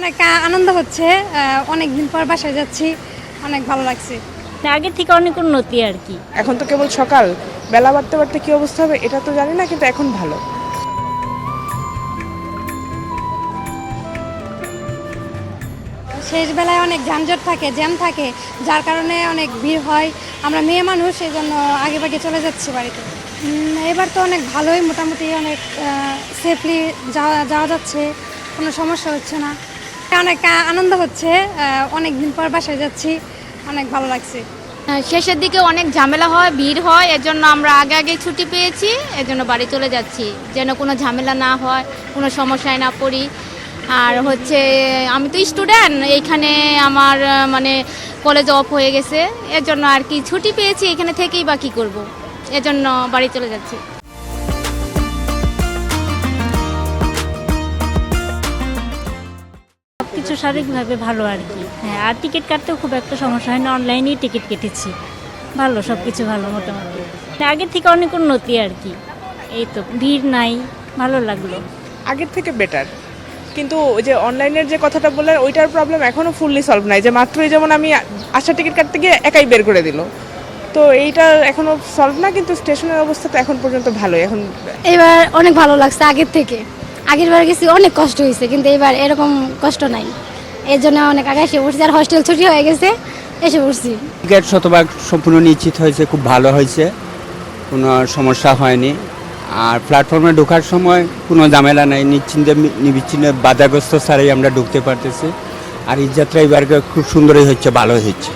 অনেক আনন্দ হচ্ছে, অনেক দিন পর বাসায় যাচ্ছি, অনেক ভালো লাগছে। আগের থেকে অনেক উন্নতি আর কি। এখন তো কেবল সকাল, বেলা বাড়তে বাড়তে কী অবস্থা হবে এটা তো জানি না, কিন্তু এখন ভালো। শেষ বেলায় অনেক যানজট থাকে, জ্যাম থাকে, যার কারণে অনেক ভিড় হয়। আমরা মেয়ে মানুষ, এই জন্য আগে ভাগে চলে যাচ্ছি বাড়িতে। এবার তো অনেক ভালোই, মোটামুটি অনেক সেফলি যাওয়া যাচ্ছে, কোনো সমস্যা হচ্ছে না। অনেক আনন্দ হচ্ছে, অনেক দিন পর বাসায় যাচ্ছি, অনেক ভালো লাগছে। শেষের দিকে অনেক ঝামেলা হয়, ভিড় হয়, এর জন্য আমরা আগে আগে ছুটি পেয়েছি, এর জন্য বাড়ি চলে যাচ্ছি, যেন কোনো ঝামেলা না হয়, কোনো সমস্যায় না পড়ি। আর হচ্ছে আমি তো স্টুডেন্ট, এইখানে আমার মানে কলেজ অফ হয়ে গেছে, এর জন্য আর কি ছুটি পেয়েছি, এখানে থেকেই বা কী করবো, এর জন্য বাড়ি চলে যাচ্ছি। সবকিছু শারীরিকভাবে ভালো আর কি। হ্যাঁ, আর টিকিট কাটতেও খুব একটা সমস্যা হয় না, অনলাইনেই টিকিট কেটেছি। ভালো, সব কিছু ভালো মোটামুটি। আগের থেকে অনেক উন্নতি আর কি। এই তো ভিড় নাই, ভালো লাগলো। আগের থেকে বেটার, কিন্তু ওই যে অনলাইনের যে কথাটা বললেন ওইটার প্রবলেম এখনও ফুললি সলভ নাই। যে মাত্রই যেমন আমি আসার টিকিট কাটতে গিয়ে একাই বের করে দিল, তো এইটা এখনও সলভ না, কিন্তু স্টেশনের অবস্থা তো এখন পর্যন্ত ভালোই। এখন এবার অনেক ভালো লাগছে আগের থেকে। আগের বার গেছি অনেক কষ্ট হয়েছে, কিন্তু এবার এরকম কষ্ট নাই, এর জন্য অনেক আগে এসে পড়ছি। আর হোস্টেল ছুটি হয়ে গেছে, এসে পড়ছি। টিকিট শতভাগ সম্পূর্ণ নিশ্চিত হয়েছে, খুব ভালো হয়েছে, কোনো সমস্যা হয়নি। আর প্ল্যাটফর্মে ঢোকার সময় কোনো ঝামেলা নাই, নিশ্চিন্তে নিবিচ্ছিন্নে বাধাগ্রস্ত ছাড়াই আমরা ঢুকতে পারতেছি। আর এই যাত্রা এবার খুব সুন্দরই হচ্ছে, ভালো হচ্ছে।